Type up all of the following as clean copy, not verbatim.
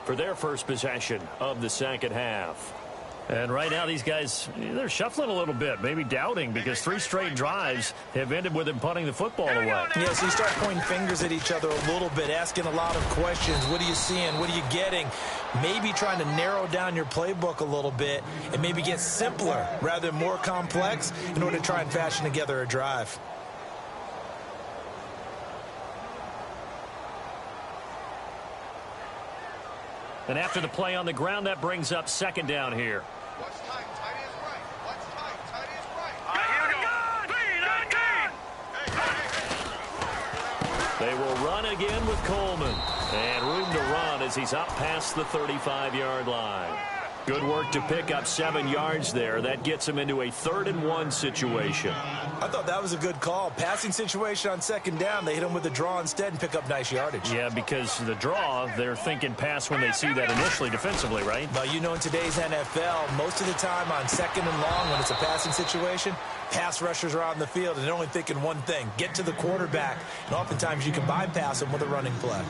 for their first possession of the second half. And right now, these guys, they're shuffling a little bit, maybe doubting, because 3 straight drives have ended with them punting the football away. Yeah, so you start pointing fingers at each other a little bit, asking a lot of questions. What are you seeing? What are you getting? Maybe trying to narrow down your playbook a little bit and maybe get simpler rather than more complex in order to try and fashion together a drive. And after the play on the ground, that brings up second down here. What's tight? Tight is right. What's tight? Tight is right. They will run again with Coleman. And room to run as he's up past the 35-yard line. Good work to pick up 7 yards there. That gets him into a 3rd-and-1 situation. I thought that was a good call. Passing situation on second down. They hit him with the draw instead and pick up nice yardage. Yeah, because the draw, they're thinking pass when they see that initially defensively, right? But you know, in today's NFL, most of the time on second and long when it's a passing situation, pass rushers are on the field and they're only thinking one thing, get to the quarterback. And oftentimes you can bypass them with a running play.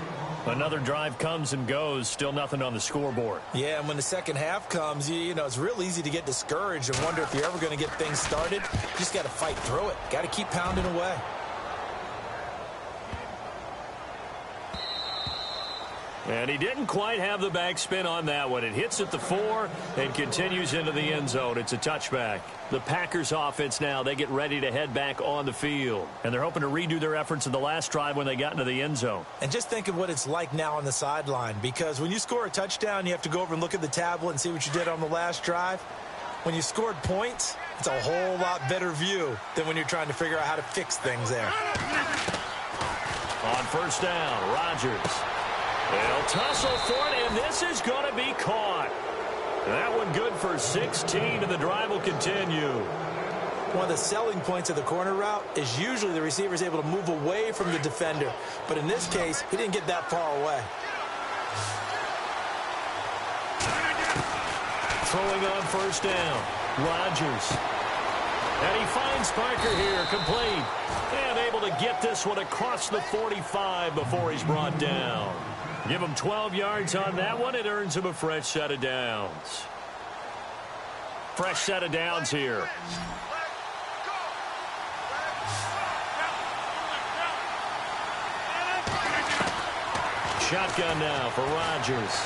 Another drive comes and goes, still nothing on the scoreboard. Yeah, and when the second half comes, you know, it's real easy to get discouraged and wonder if you're ever going to get things started. You just got to fight through it. Got to keep pounding away. And he didn't quite have the backspin on that one. It hits at the 4 and continues into the end zone. It's a touchback. The Packers offense now, they get ready to head back on the field. And they're hoping to redo their efforts in the last drive when they got into the end zone. And just think of what it's like now on the sideline, because when you score a touchdown, you have to go over and look at the tablet and see what you did on the last drive. When you scored points, it's a whole lot better view than when you're trying to figure out how to fix things there. On first down, Rodgers. They'll tussle for it, and this is going to be caught. That one good for 16, and the drive will continue. One of the selling points of the corner route is usually the receiver is able to move away from the defender. But in this case, he didn't get that far away. Throwing on first down, Rodgers. And he finds Parker here, complete. And able to get this one across the 45 before he's brought down. Give him 12 yards on that one. It earns him a fresh set of downs. Fresh set of downs here. Shotgun now for Rodgers.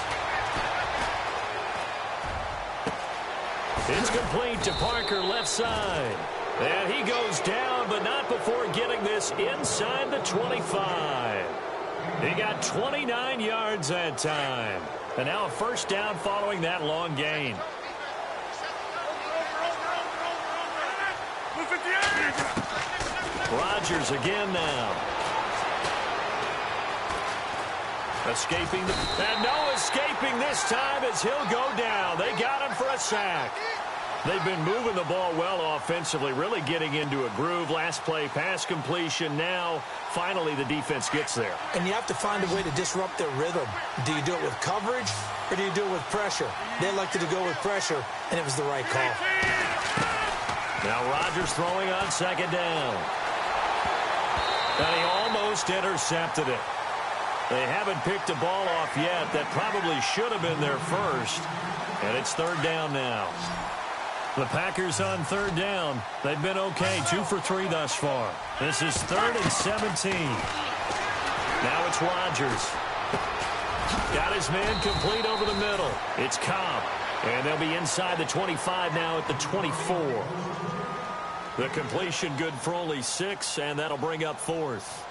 It's complete to Parker, left side. And he goes down, but not before getting this inside the 25. He got 29 yards that time. And now a first down following that long gain. Rodgers again now. Escaping, and no escaping this time as he'll go down. They got him for a sack. They've been moving the ball well offensively, really getting into a groove. Last play, pass completion. Now, finally, the defense gets there. And you have to find a way to disrupt their rhythm. Do you do it with coverage, or do you do it with pressure? They elected to go with pressure, and it was the right call. Now Rodgers throwing on second down. And he almost intercepted it. They haven't picked a ball off yet. That probably should have been their first. And it's third down now. The Packers on third down. They've been okay, 2 for 3 thus far. This is 3rd and 17. Now it's Rodgers. Got his man complete over the middle. It's Cobb. And they'll be inside the 25 now at the 24. The completion good for only 6, and that'll bring up 4th.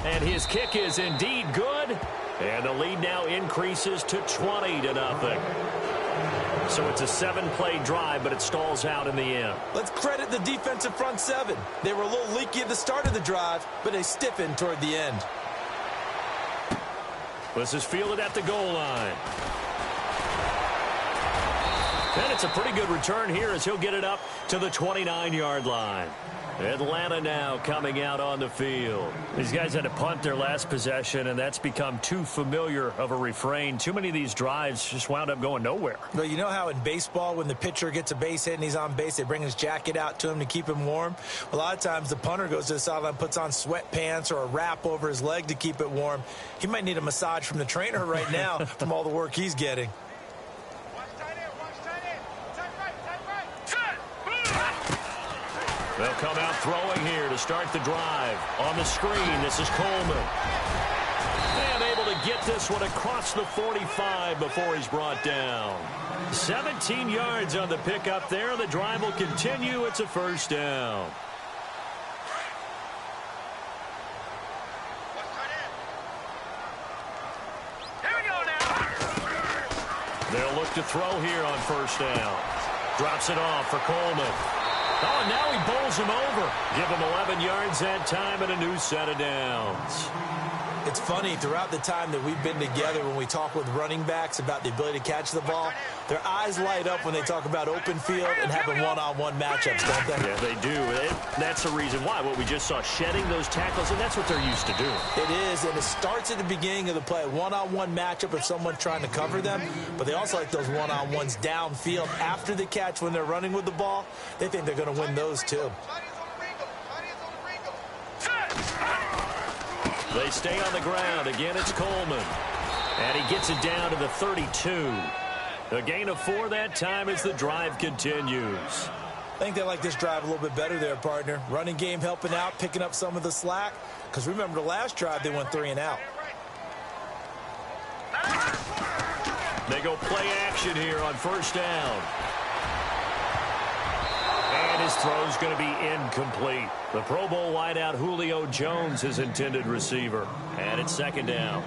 And his kick is indeed good. And the lead now increases to 20-0. So it's a 7-play drive, but it stalls out in the end. Let's credit the defensive front 7. They were a little leaky at the start of the drive, but they stiffened toward the end. This is fielded at the goal line. And it's a pretty good return here as he'll get it up to the 29-yard line. Atlanta now coming out on the field. These guys had to punt their last possession, and that's become too familiar of a refrain. Too many of these drives just wound up going nowhere. Well, you know how in baseball when the pitcher gets a base hit and he's on base, they bring his jacket out to him to keep him warm? A lot of times the punter goes to the sideline, puts on sweatpants or a wrap over his leg to keep it warm. He might need a massage from the trainer right now from all the work he's getting. They'll come out throwing here to start the drive. On the screen, this is Coleman. And able to get this one across the 45 before he's brought down. 17 yards on the pickup there. The drive will continue. It's a first down. Here we go now. They'll look to throw here on first down. Drops it off for Coleman. Oh, and now he bowls him over. Give him 11 yards that time and a new set of downs. It's funny, throughout the time that we've been together, when we talk with running backs about the ability to catch the ball, their eyes light up when they talk about open field and having one-on-one matchups, don't they? Yeah, they do. That's the reason why. What we just saw, shedding those tackles, and that's what they're used to doing. It is, and it starts at the beginning of the play. One-on-one matchup if someone's trying to cover them, but they also like those one-on-ones downfield after the catch when they're running with the ball. They think they're going to win those, too. They stay on the ground. Again, it's Coleman. And he gets it down to the 32. A gain of 4 that time as the drive continues. I think they like this drive a little bit better there, partner. Running game helping out, picking up some of the slack. Because remember the last drive, they went 3 and out. They go play action here on first down. And his throw's going to be incomplete. The Pro Bowl wideout Julio Jones, his intended receiver. And it's second down.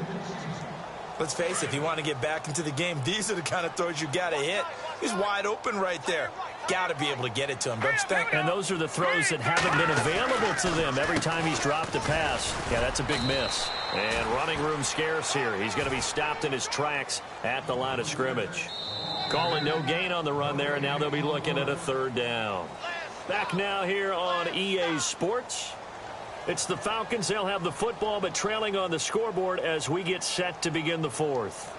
Let's face it, if you want to get back into the game, these are the kind of throws you got to hit. He's wide open right there. Got to be able to get it to him, don't you think? And those are the throws that haven't been available to them every time he's dropped a pass. Yeah, that's a big miss. And running room scarce here. He's going to be stopped in his tracks at the line of scrimmage. Calling no gain on the run there, and now they'll be looking at a third down. Back now here on EA Sports. It's the Falcons. They'll have the football, but trailing on the scoreboard as we get set to begin the fourth.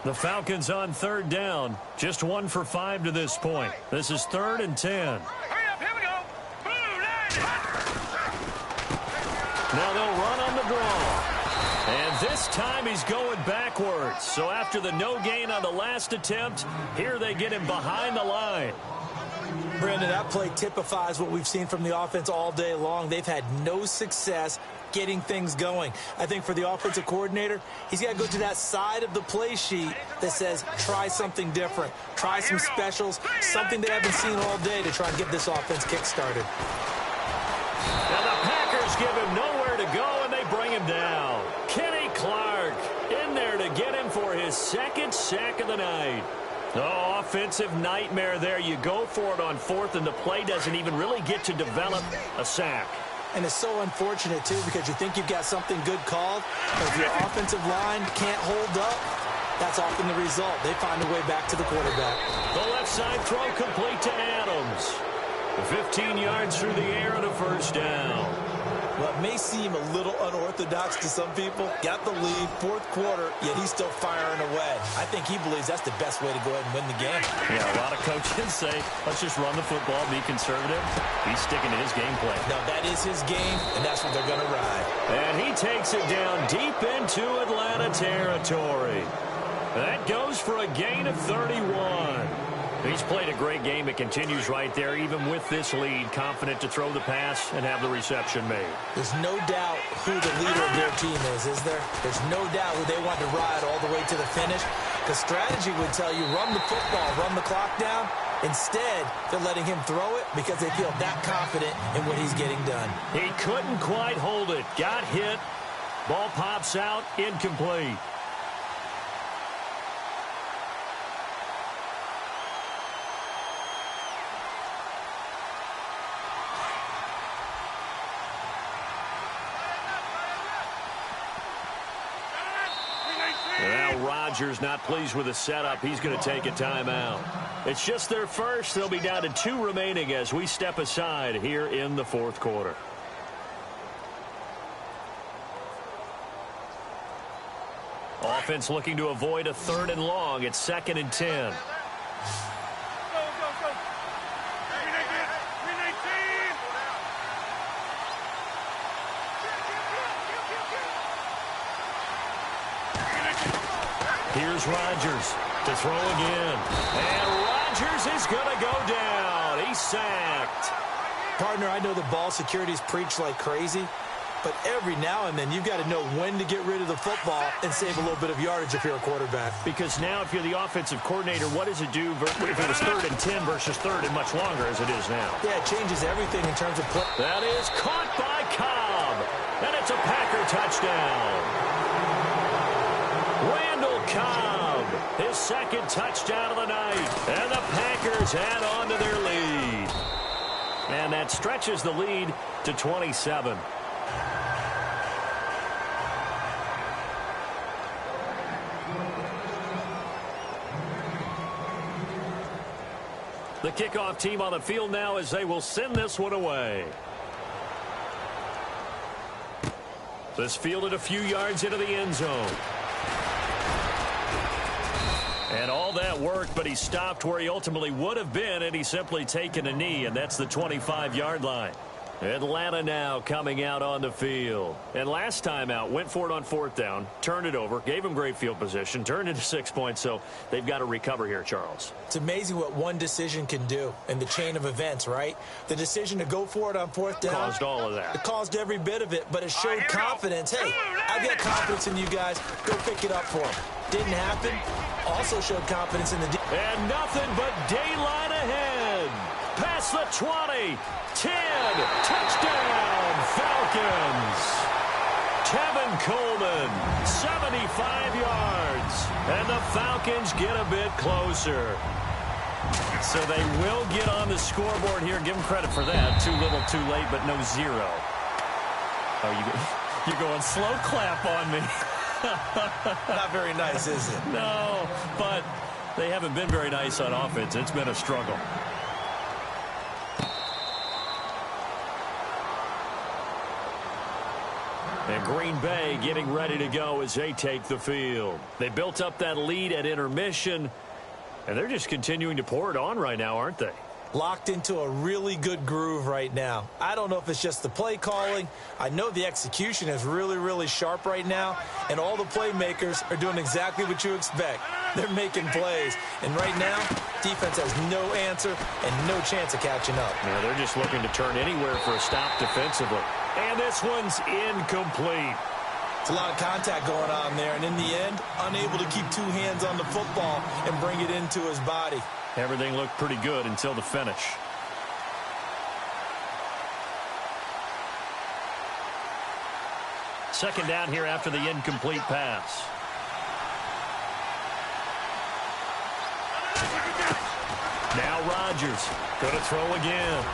The Falcons on third down. Just 1 for 5 to this point. This is 3rd and 10. Hurry up, here we go. Now they'll run on the draw. And this time he's going backwards. So after the no gain on the last attempt, here they get him behind the line. Brandon, that play typifies what we've seen from the offense all day long. They've had no success getting things going. I think for the offensive coordinator, he's got to go to that side of the play sheet that says try something different. Try some specials, something they haven't seen all day to try and get this offense kick-started. Now the Packers give him nowhere to go, and they bring him down. Kenny Clark in there to get him for his 2nd sack of the night. Oh, offensive nightmare there. You go for it on 4th, and the play doesn't even really get to develop a sack. And it's so unfortunate, too, because you think you've got something good called, but if your offensive line can't hold up, that's often the result. They find a way back to the quarterback. The left side throw complete to Adams. 15 yards through the air and a first down. Well, it may seem a little unorthodox to some people. Got the lead, 4th quarter, yet he's still firing away. I think he believes that's the best way to go ahead and win the game. Yeah, a lot of coaches say, let's just run the football, be conservative. He's sticking to his game plan. No, that is his game, and that's what they're going to ride. And he takes it down deep into Atlanta territory. That goes for a gain of 31. He's played a great game. It continues right there, even with this lead, confident to throw the pass and have the reception made. There's no doubt who the leader of their team is there? There's no doubt who they want to ride all the way to the finish. Because strategy would tell you, run the football, run the clock down. Instead, they're letting him throw it because they feel that confident in what he's getting done. He couldn't quite hold it. Got hit. Ball pops out, incomplete. Rodgers not pleased with the setup. He's going to take a timeout. It's just their first. They'll be down to 2 remaining as we step aside here in the fourth quarter. Offense looking to avoid a 3rd and long. It's 2nd and 10. Here's Rodgers to throw again. And Rodgers is going to go down. He's sacked. Partner, I know the ball security's preached like crazy, but every now and then you've got to know when to get rid of the football and save a little bit of yardage if you're a quarterback. Because now if you're the offensive coordinator, what does it do if it was 3rd and 10 versus 3rd and much longer as it is now? Yeah, it changes everything in terms of play. That is caught by Cobb. And it's a Packer touchdown. Randall Cobb, his 2nd touchdown of the night. And the Packers add on to their lead. And that stretches the lead to 27. The kickoff team on the field now as they will send this one away. This fielded a few yards into the end zone. And all that worked, but he stopped where he ultimately would have been, and he's simply taken a knee, and that's the 25-yard line. Atlanta now coming out on the field. And last time out, went for it on 4th down, turned it over, gave him great field position, turned into 6 points, so they've got to recover here, Charles. It's amazing what one decision can do in the chain of events, right? The decision to go for it on 4th down. Caused all of that. It caused every bit of it, but it showed confidence. Hey, I've got confidence in you guys. Go pick it up for them. Didn't happen. Also showed confidence in the defense. And nothing but daylight ahead. Past the 20. 10, touchdown, Falcons. Tevin Coleman, 75 yards. And the Falcons get a bit closer. So they will get on the scoreboard here. Give them credit for that. Too little, too late, but no 0. Oh, you're going slow clap on me. Not very nice, is it? No, but they haven't been very nice on offense. It's been a struggle. And Green Bay getting ready to go as they take the field. They built up that lead at intermission, and they're just continuing to pour it on right now, aren't they? Locked into a really good groove right now. I don't know if it's just the play calling. I know the execution is really, really sharp right now, and all the playmakers are doing exactly what you expect. They're making plays, and right now, defense has no answer and no chance of catching up. Yeah, they're just looking to turn anywhere for a stop defensively. And this one's incomplete. It's a lot of contact going on there, and in the end, unable to keep 2 hands on the football and bring it into his body. Everything looked pretty good until the finish. Second down here after the incomplete pass. Now Rodgers going to throw again.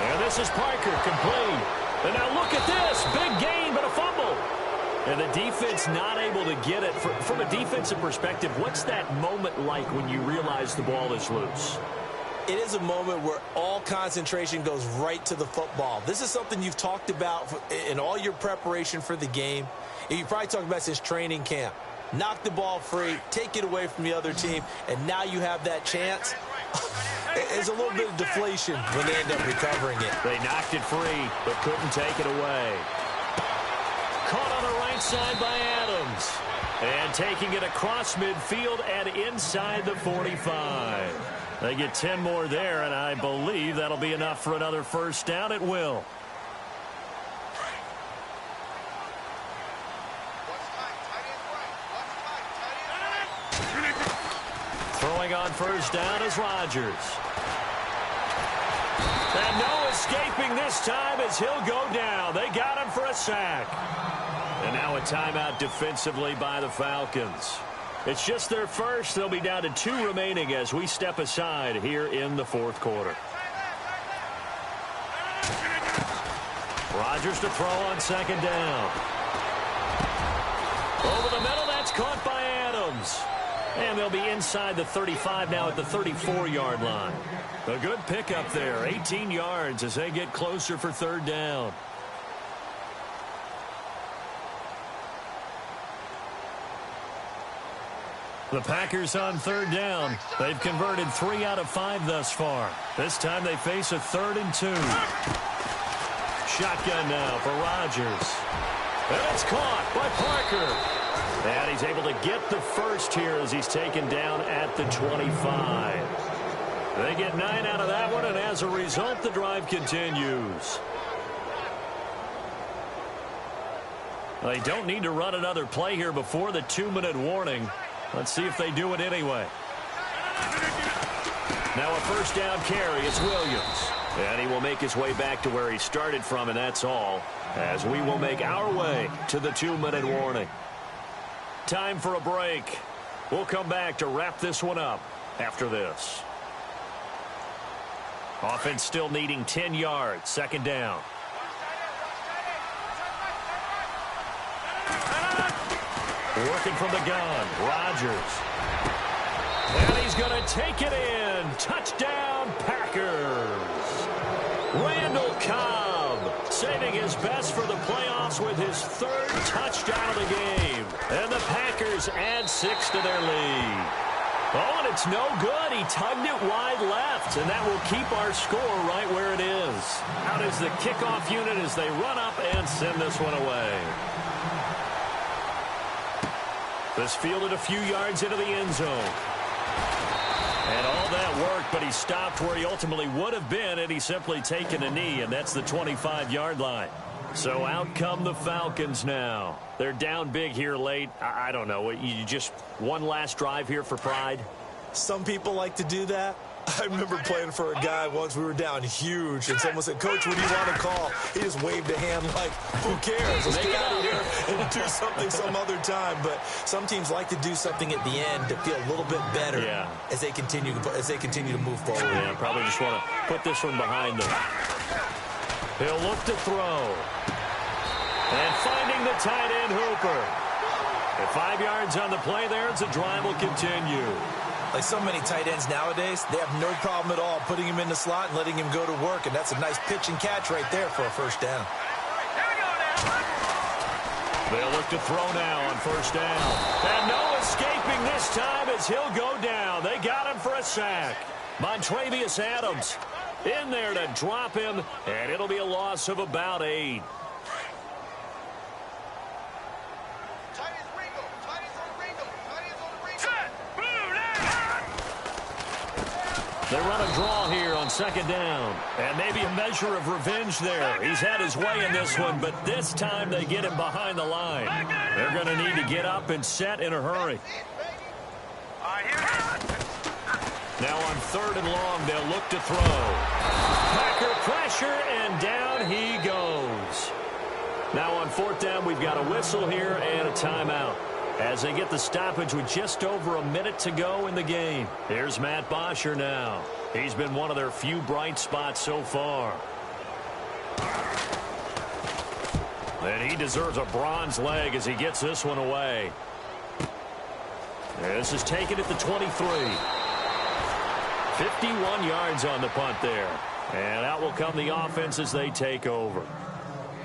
And this is Parker, complete. And now look at this. Big gain, but a fumble. And the defense not able to get it. From a defensive perspective, what's that moment like when you realize the ball is loose? It is a moment where all concentration goes right to the football. This is something you've talked about in all your preparation for the game. And you probably talked about since training camp. Knock the ball free, take it away from the other team, and now you have that chance. There's a little bit of deflation when they end up recovering it. They knocked it free, but couldn't take it away. Caught on the right side by Adams. And taking it across midfield and inside the 45. They get 10 more there, and I believe that'll be enough for another first down. It will. Throwing on first down is Rodgers. And no escaping this time as he'll go down. They got him for a sack. And now a timeout defensively by the Falcons. It's just their first. They'll be down to 2 remaining as we step aside here in the fourth quarter. Rodgers to throw on second down. Over the middle, that's caught by Adams. Adams. And they'll be inside the 35 now at the 34-yard line. A good pickup there, 18 yards as they get closer for third down. The Packers on third down. They've converted 3 out of 5 thus far. This time they face a 3rd and 2. Shotgun now for Rodgers. And it's caught by Parker. And he's able to get the first here as he's taken down at the 25. They get 9 out of that one, and as a result, the drive continues. They don't need to run another play here before the 2-minute warning. Let's see if they do it anyway. Now a first down carry. It's Williams. And he will make his way back to where he started from, and that's all, as we will make our way to the 2-minute warning. Time for a break. We'll come back to wrap this one up after this. Offense still needing 10 yards. Second down. Working from the gun. Rodgers. And he's going to take it in. Touchdown, Packers. Randall Cobb saving his best for the playoffs with his 3rd touchdown of the game. And the Packers add 6 to their lead. Oh, and it's no good. He tugged it wide left, and that will keep our score right where it is. Out is the kickoff unit as they run up and send this one away. This fielded a few yards into the end zone. And all that worked, but he stopped where he ultimately would have been had he simply taken a knee, and that's the 25-yard line. So out come the Falcons now. They're down big here late. I don't know. You just one last drive here for pride? Some people like to do that. I remember playing for a guy once. We were down huge, and someone said, "Coach, what do you want to call?" He just waved a hand like, "Who cares? Let's get out of here and do something some other time." But some teams like to do something at the end to feel a little bit better as they continue to move forward. Yeah, probably just want to put this one behind them. He'll look to throw. And finding the tight end, Hooper. At 5 yards on the play there, the drive will continue. Like so many tight ends nowadays, they have no problem at all putting him in the slot and letting him go to work, and that's a nice pitch and catch right there for a first down. They'll look to throw now on first down. And no escaping this time as he'll go down. They got him for a sack. Montravius Adams in there to drop him, and it'll be a loss of about 8. They run a draw here on second down. And maybe a measure of revenge there. He's had his way in this one, but this time they get him behind the line. They're going to need to get up and set in a hurry. Now on 3rd and long, they'll look to throw. Packer pressure, and down he goes. Now on 4th down, we've got a whistle here and a timeout, as they get the stoppage with just over a minute to go in the game. Here's Matt Bosher now. He's been one of their few bright spots so far. And he deserves a bronze leg as he gets this one away. This is taken at the 23. 51 yards on the punt there. And out will come the offense as they take over.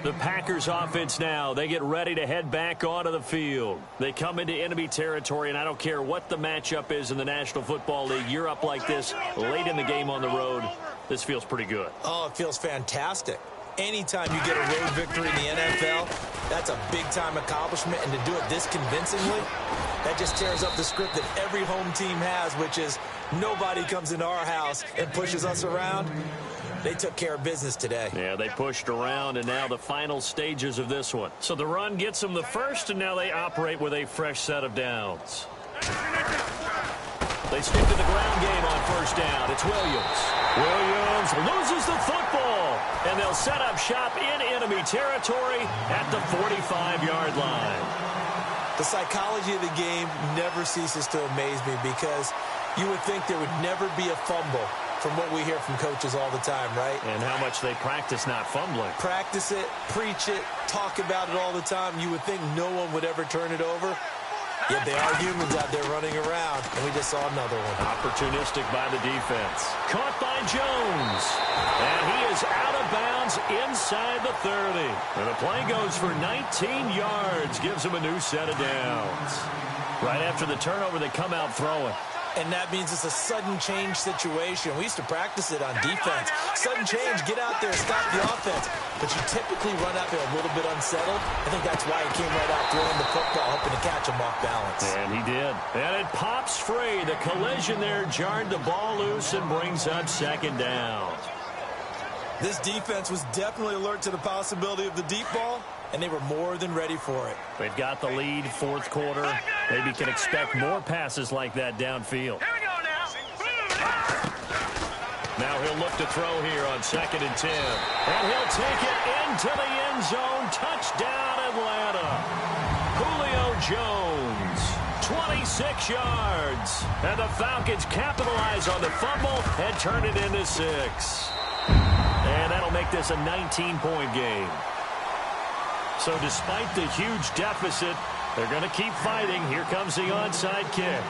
The Packers offense now, they get ready to head back onto the field. They come into enemy territory, and I don't care what the matchup is in the National Football League. You're up like this late in the game on the road. This feels pretty good. Oh, it feels fantastic. Anytime you get a road victory in the NFL, that's a big-time accomplishment, and to do it this convincingly, that just tears up the script that every home team has, which is nobody comes into our house and pushes us around. They took care of business today. Yeah, they pushed around, and now the final stages of this one. So the run gets them the first, and now they operate with a fresh set of downs. They stick to the ground game on first down. It's Williams. Williams loses the football, and they'll set up shop in enemy territory at the 45-yard line. The psychology of the game never ceases to amaze me, because you would think there would never be a fumble from what we hear from coaches all the time, right? And how much they practice not fumbling. Practice it, preach it, talk about it all the time. You would think no one would ever turn it over. Yeah, they are humans out there running around, and we just saw another one. Opportunistic by the defense. Caught by Jones. And he is out of bounds inside the 30. And the play goes for 19 yards. Gives him a new set of downs. Right after the turnover, they come out throwing. And that means it's a sudden change situation. We used to practice it on defense. Sudden change, get out there, stop the offense. But you typically run out there a little bit unsettled. I think that's why he came right out throwing the football, hoping to catch him off balance. And he did. And it pops free. The collision there jarred the ball loose and brings up second down. This defense was definitely alert to the possibility of the deep ball, and they were more than ready for it. They've got the lead, fourth quarter. Maybe can expect more passes like that downfield. Here we go now. Now he'll look to throw here on 2nd and 10. And he'll take it into the end zone. Touchdown, Atlanta. Julio Jones, 26 yards. And the Falcons capitalize on the fumble and turn it into 6. And that'll make this a 19-point game. So despite the huge deficit, they're going to keep fighting. Here comes the onside kick.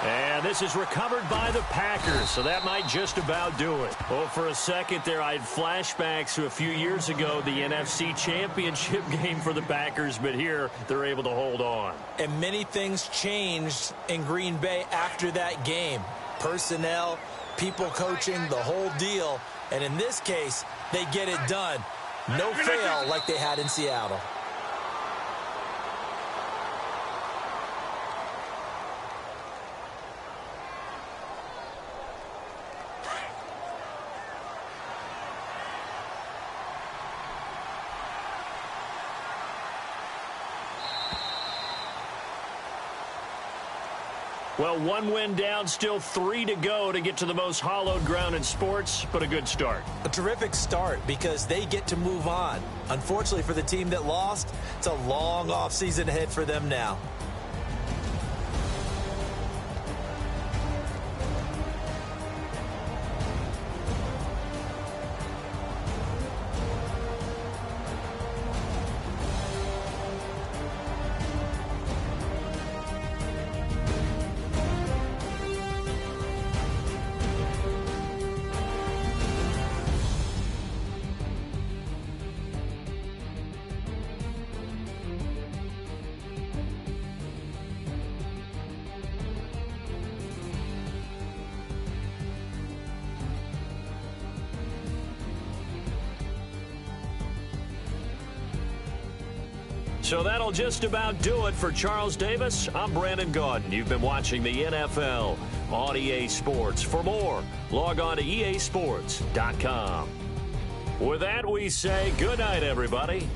And this is recovered by the Packers, so that might just about do it. Well, for a second there, I had flashbacks to a few years ago, the NFC Championship game for the Packers, but here they're able to hold on. And many things changed in Green Bay after that game. Personnel, people coaching, the whole deal. And in this case, they get it done. No fail like they had in Seattle. Well, one win down, still 3 to go to get to the most hallowed ground in sports, but a good start. A terrific start because they get to move on. Unfortunately for the team that lost, it's a long offseason ahead for them now. So that'll just about do it for Charles Davis. I'm Brandon Gaudin. You've been watching the NFL on EA Sports. For more, log on to easports.com. With that, we say good night, everybody.